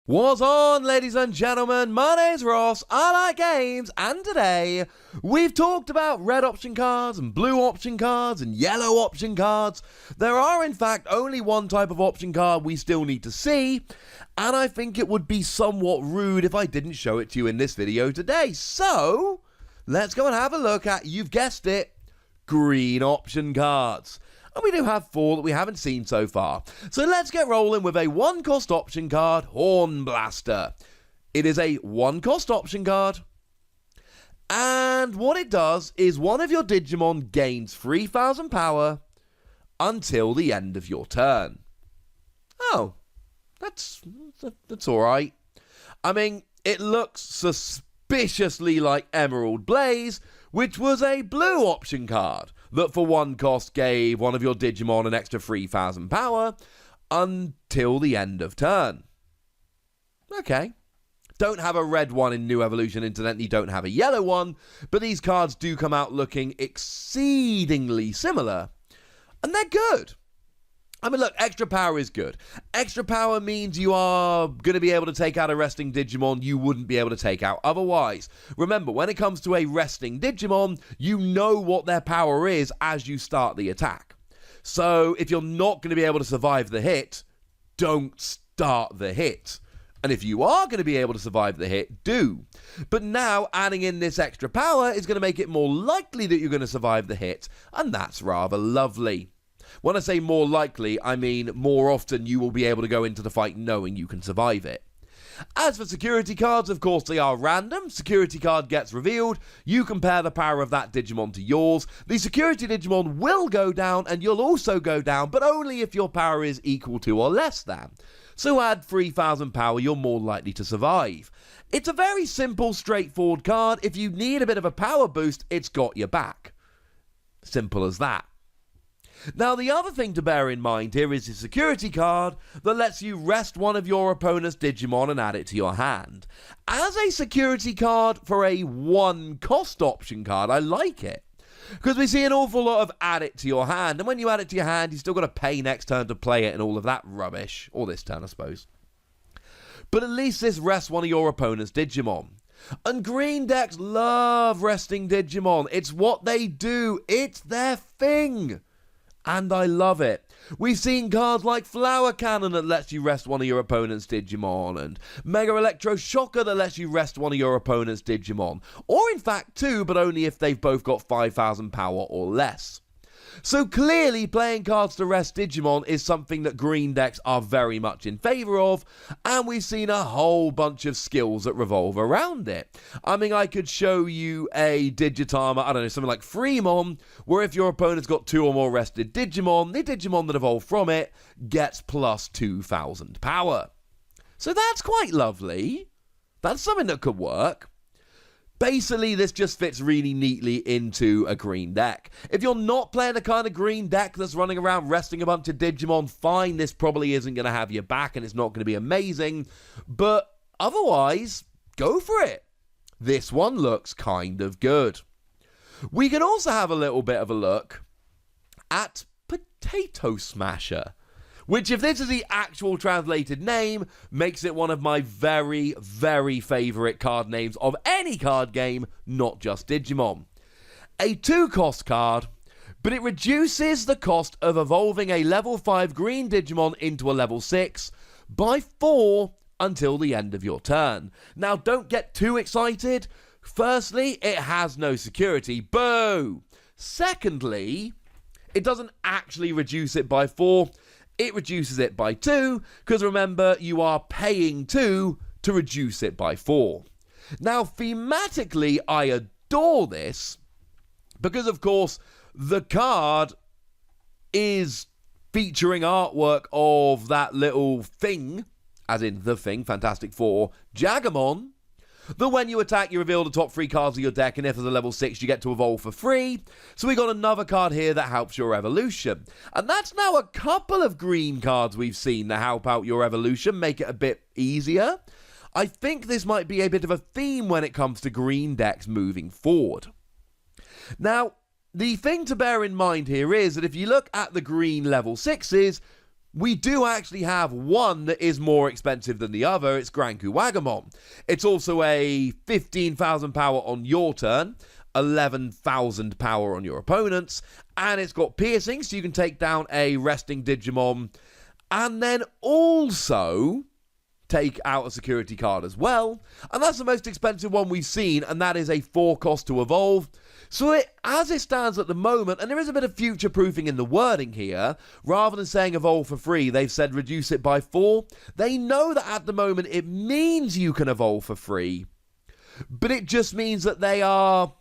What's on, ladies and gentlemen? My name's Ross, I like games, and today we've talked about red option cards and blue option cards and yellow option cards. There are in fact only one type of option card we still need to see, and I think it would be somewhat rude if I didn't show it to you in this video today. So, let's go and have a look at, you've guessed it, green option cards. And we do have 4 that we haven't seen so far. So let's get rolling with a 1-cost option card, Horn Blaster. It is a 1-cost option card. And what it does is one of your Digimon gains 3,000 power until the end of your turn. Oh, that's alright. I mean, it looks suspiciously like Emerald Blaze, which was a blue option card that for 1 cost gave one of your Digimon an extra 3,000 power until the end of turn. Okay. Don't have a red one in New Evolution, incidentally don't have a yellow one, but these cards do come out looking exceedingly similar, and they're good. I mean, look, extra power is good. Extra power means you are going to be able to take out a resting Digimon you wouldn't be able to take out otherwise. Remember, when it comes to a resting Digimon, you know what their power is as you start the attack. So, if you're not going to be able to survive the hit, don't start the hit. And if you are going to be able to survive the hit, do. But now, adding in this extra power is going to make it more likely that you're going to survive the hit, and that's rather lovely. When I say more likely, I mean more often you will be able to go into the fight knowing you can survive it. As for security cards, of course they are random. Security card gets revealed, you compare the power of that Digimon to yours. The security Digimon will go down and you'll also go down, but only if your power is equal to or less than. So add 3,000 power, you're more likely to survive. It's a very simple, straightforward card. If you need a bit of a power boost, it's got your back. Simple as that. Now, the other thing to bear in mind here is a security card that lets you rest one of your opponent's Digimon and add it to your hand. As a security card for a 1-cost option card, I like it. Because we see an awful lot of add it to your hand, and when you add it to your hand, you've still got to pay next turn to play it and all of that rubbish. Or this turn, I suppose. But at least this rests one of your opponent's Digimon. And green decks love resting Digimon. It's what they do. It's their thing. And I love it. We've seen cards like Flower Cannon that lets you rest one of your opponent's Digimon, and Mega Electro Shocker that lets you rest one of your opponent's Digimon. Or in fact 2, but only if they've both got 5,000 power or less. So clearly playing cards to rest Digimon is something that green decks are very much in favour of, and we've seen a whole bunch of skills that revolve around it. I mean, I could show you a Digitama, I don't know, something like Fremon, where if your opponent's got 2 or more rested Digimon, the Digimon that evolve from it gets plus 2,000 power. So that's quite lovely. That's something that could work. Basically, this just fits really neatly into a green deck. If you're not playing a kind of green deck that's running around resting a bunch of Digimon, fine, this probably isn't going to have your back and it's not going to be amazing. But otherwise, go for it. This one looks kind of good. We can also have a little bit of a look at Potato Smasher, which, if this is the actual translated name, makes it one of my very, very favourite card names of any card game, not just Digimon. A 2-cost card, but it reduces the cost of evolving a level 5 green Digimon into a level 6 by 4 until the end of your turn. Now, don't get too excited. Firstly, it has no security. Boo! Secondly, it doesn't actually reduce it by 4. It reduces it by 2, because remember, you are paying 2 to reduce it by 4. Now, thematically, I adore this, because, of course, the card is featuring artwork of that little thing, as in the thing, Fantastic Four, Jagamon, that when you attack, you reveal the top 3 cards of your deck, and if there's a level 6, you get to evolve for free. So we got another card here that helps your evolution. And that's now a couple of green cards we've seen that help out your evolution, make it a bit easier. I think this might be a bit of a theme when it comes to green decks moving forward. Now, the thing to bear in mind here is that if you look at the green level 6s, we do actually have one that is more expensive than the other. It's Granku Wagamon. It's also a 15,000 power on your turn, 11,000 power on your opponent's, and it's got piercing, so you can take down a resting Digimon, and then also take out a security card as well. And that's the most expensive one we've seen, and that is a 4 cost to evolve. So as it stands at the moment, and there is a bit of future proofing in the wording here, rather than saying evolve for free, they've said reduce it by 4. They know that at the moment it means you can evolve for free, but it just means that they are,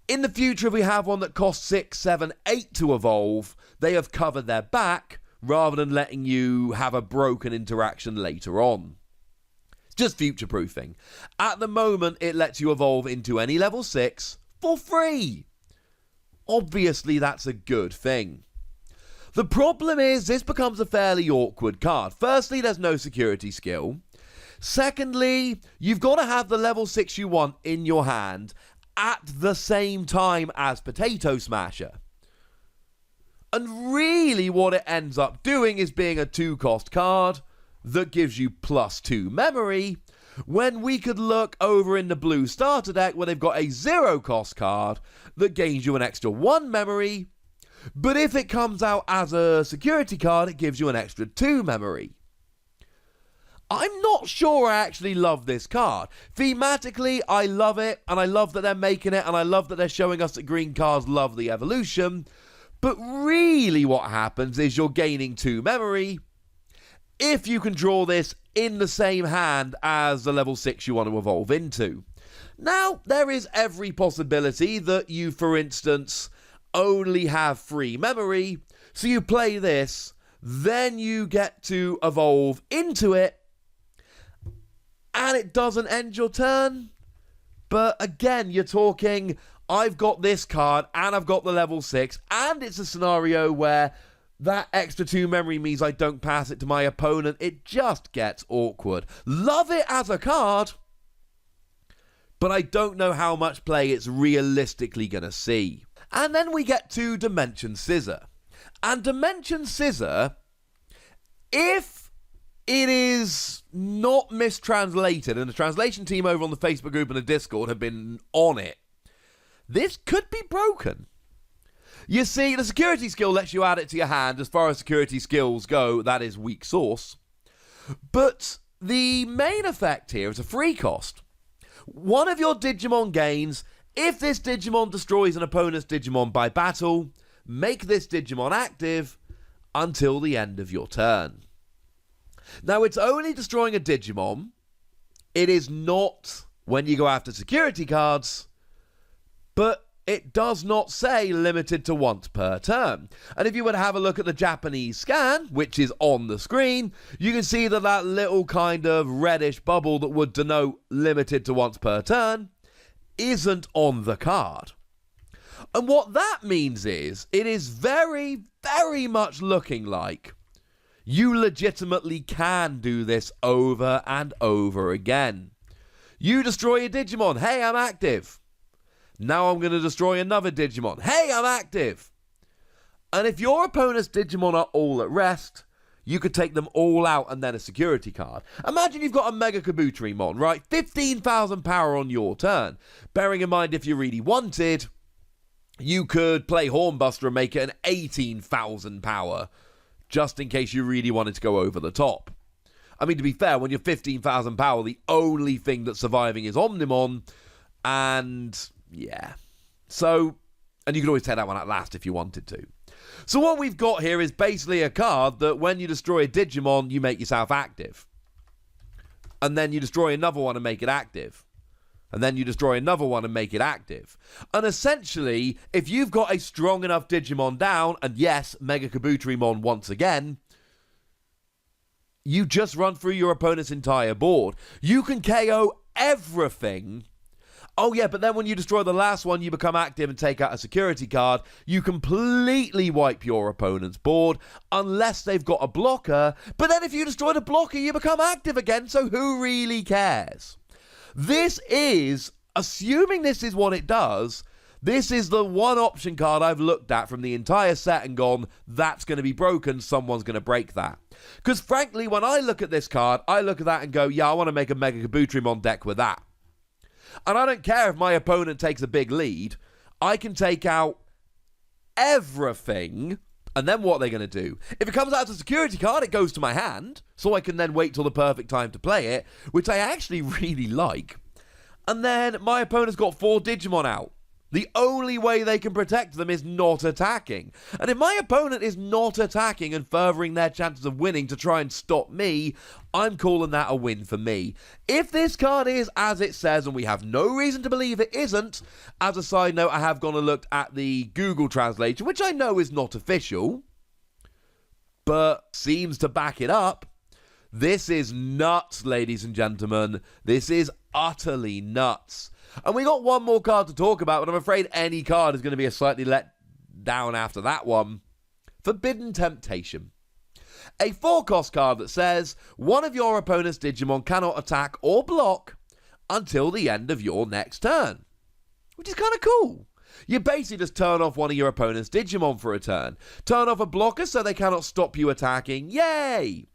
in the future, if we have one that costs 6, 7, 8 to evolve, they have covered their back, rather than letting you have a broken interaction later on. It's just future proofing. At the moment, it lets you evolve into any level 6 for free. Obviously, that's a good thing. The problem is this becomes a fairly awkward card. Firstly, there's no security skill. Secondly, you've got to have the level 6 you want in your hand at the same time as Potato Smasher. And really what it ends up doing is being a 2 cost card that gives you +2 memory, when we could look over in the blue starter deck where they've got a 0 cost card that gains you an extra 1 memory, but if it comes out as a security card, it gives you an extra 2 memory. I'm not sure I actually love this card. Thematically, I love it, and I love that they're making it, and I love that they're showing us that green cards love the evolution, but really what happens is you're gaining 2 memory if you can draw this in the same hand as the level 6 you want to evolve into. Now, there is every possibility that you, for instance, only have 3 memory, so you play this, then you get to evolve into it, and it doesn't end your turn. But again, you're talking, I've got this card, and I've got the level 6, and it's a scenario where that extra 2 memory means I don't pass it to my opponent. It just gets awkward. Love it as a card, but I don't know how much play it's realistically going to see. And then we get to Dimension Scissor. And Dimension Scissor, if it is not mistranslated, and the translation team over on the Facebook group and the Discord have been on it, this could be broken. You see, the security skill lets you add it to your hand. As far as security skills go, that is weak source. But the main effect here is a free cost. One of your Digimon gains, if this Digimon destroys an opponent's Digimon by battle, make this Digimon active until the end of your turn. Now, it's only destroying a Digimon. It is not when you go after security cards, but it does not say limited to once per turn. And if you were to have a look at the Japanese scan, which is on the screen, you can see that that little kind of reddish bubble that would denote limited to once per turn isn't on the card. And what that means is, it is very, very much looking like you legitimately can do this over and over again. You destroy a Digimon, hey, I'm active. Now I'm going to destroy another Digimon. Hey, I'm active. And if your opponent's Digimon are all at rest, you could take them all out and then a security card. Imagine you've got a Mega Kabuterimon, right? 15,000 power on your turn. Bearing in mind, if you really wanted, you could play Hornbuster and make it an 18,000 power, just in case you really wanted to go over the top. I mean, to be fair, when you're 15,000 power, the only thing that's surviving is Omnimon, and yeah. So, and you could always take that one at last if you wanted to. So what we've got here is basically a card that when you destroy a Digimon, you make yourself active. And then you destroy another one and make it active. And then you destroy another one and make it active. And essentially, if you've got a strong enough Digimon down, and yes, Mega Kabuterimon once again, you just run through your opponent's entire board. You can KO everything. Oh yeah, but then when you destroy the last one, you become active and take out a security card. You completely wipe your opponent's board, unless they've got a blocker. But then if you destroy the blocker, you become active again, so who really cares? This is, assuming this is what it does, This is the one option card I've looked at from the entire set and gone, that's going to be broken, someone's going to break that. Because frankly, when I look at this card, I look at that and go, yeah, I want to make a Mega Kabutrimon deck with that. And I don't care if my opponent takes a big lead, I can take out everything, and then what are they going to do? If it comes out as a security card, it goes to my hand, so I can then wait till the perfect time to play it, which I actually really like. And then my opponent's got 4 Digimon out. The only way they can protect them is not attacking. And if my opponent is not attacking and furthering their chances of winning to try and stop me, I'm calling that a win for me. If this card is as it says, and we have no reason to believe it isn't, as a side note, I have gone and looked at the Google translation, which I know is not official, but seems to back it up. This is nuts, ladies and gentlemen. This is utterly nuts. And we got one more card to talk about, but I'm afraid any card is going to be a slightly let down after that one. Forbidden Temptation. A 4-cost card that says, one of your opponent's Digimon cannot attack or block until the end of your next turn. Which is kind of cool. You basically just turn off one of your opponent's Digimon for a turn. Turn off a blocker so they cannot stop you attacking. Yay!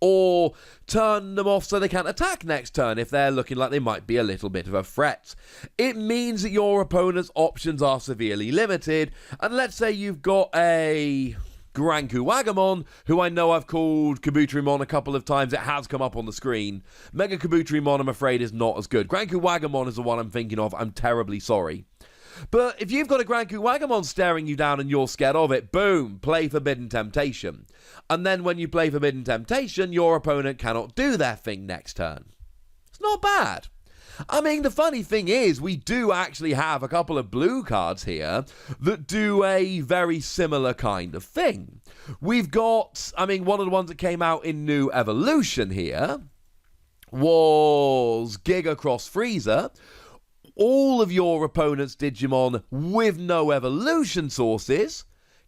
Or turn them off so they can't attack next turn if they're looking like they might be a little bit of a threat. It means that your opponent's options are severely limited, and let's say you've got a Granku Wagamon, who I know I've called Kabutrimon a couple of times. It has come up on the screen. Mega Kabutrimon, I'm afraid, is not as good. Granku Wagamon is the one I'm thinking of. I'm terribly sorry. But if you've got a Granku Wagamon staring you down and you're scared of it, boom, play Forbidden Temptation. And then when you play Forbidden Temptation, your opponent cannot do their thing next turn. It's not bad. I mean, the funny thing is, we do actually have a couple of blue cards here that do a very similar kind of thing. We've got, one of the ones that came out in New Evolution here was Giga Cross Freezer. All of your opponent's Digimon with no evolution sources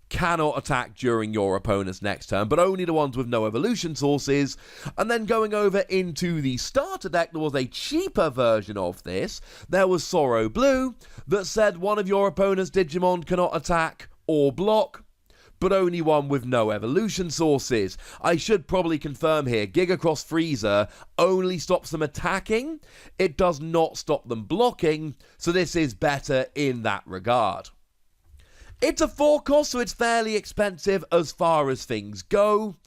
cannot attack during your opponent's next turn, but only the ones with no evolution sources. And then going over into the starter deck, there was a cheaper version of this. There was Sorrow Blue that said one of your opponent's Digimon cannot attack or block, but only one with no evolution sources. I should probably confirm here, Giga Cross Freezer only stops them attacking. It does not stop them blocking, so this is better in that regard. It's a 4-cost, so it's fairly expensive as far as things go.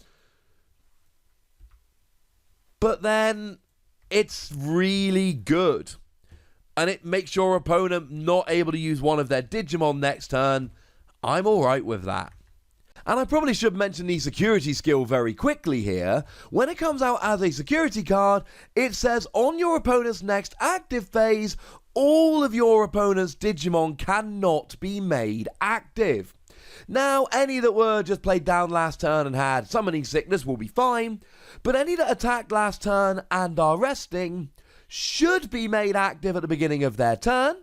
But then, it's really good. And it makes your opponent not able to use one of their Digimon next turn. I'm alright with that. And I probably should mention the security skill very quickly here. When it comes out as a security card, it says on your opponent's next active phase, all of your opponent's Digimon cannot be made active. Now, any that were just played down last turn and had summoning sickness will be fine, but any that attacked last turn and are resting should be made active at the beginning of their turn,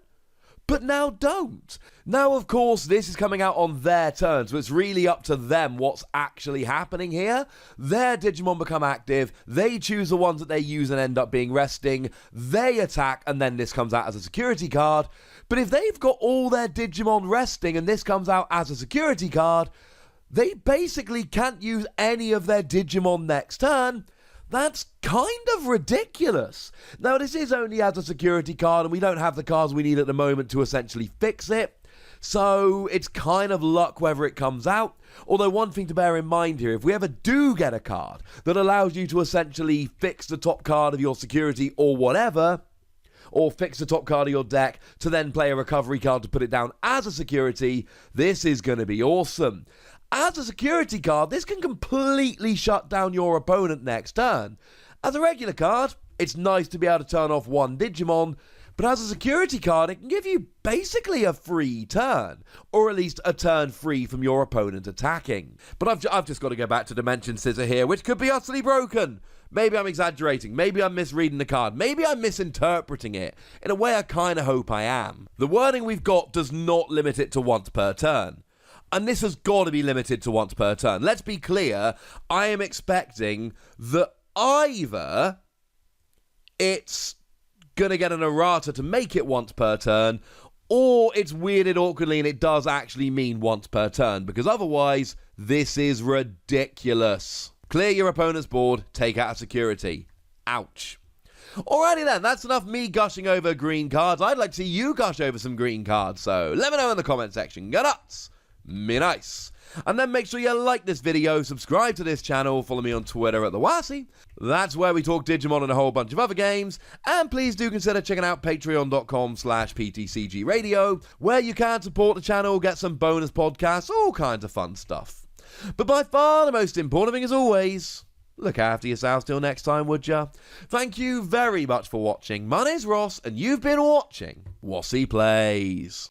but now don't. Now, of course, this is coming out on their turn, so it's really up to them what's actually happening here. Their Digimon become active, they choose the ones that they use and end up being resting, they attack, and then this comes out as a security card. But if they've got all their Digimon resting and this comes out as a security card, they basically can't use any of their Digimon next turn. That's kind of ridiculous. Now, this is only as a security card, and we don't have the cards we need at the moment to essentially fix it. So it's kind of luck whether it comes out. Although one thing to bear in mind here, if we ever do get a card that allows you to essentially fix the top card of your security or whatever, or fix the top card of your deck to then play a recovery card to put it down as a security, this is going to be awesome. As a security card, this can completely shut down your opponent next turn. As a regular card, it's nice to be able to turn off one Digimon, but as a security card, it can give you basically a free turn, or at least a turn free from your opponent attacking. But I've just got to go back to Dimension Scissor here, which could be utterly broken. Maybe I'm exaggerating, maybe I'm misreading the card, maybe I'm misinterpreting it. In a way, I kind of hope I am. The wording we've got does not limit it to once per turn. And this has got to be limited to once per turn. Let's be clear, I am expecting that either it's going to get an errata to make it once per turn, or it's weirded awkwardly and it does actually mean once per turn, because otherwise, this is ridiculous. Clear your opponent's board, take out a security. Ouch. Alrighty then, that's enough me gushing over green cards. I'd like to see you gush over some green cards, so let me know in the comment section. Go nuts! Me nice. And then make sure you like this video, subscribe to this channel, follow me on Twitter at the Wossy. That's where we talk Digimon and a whole bunch of other games. And please do consider checking out patreon.com/PTCG Radio, where you can support the channel, get some bonus podcasts, all kinds of fun stuff. But by far the most important thing, as always, look after yourselves till next time, would ya? Thank you very much for watching. My name's Ross, and you've been watching Wossy Plays.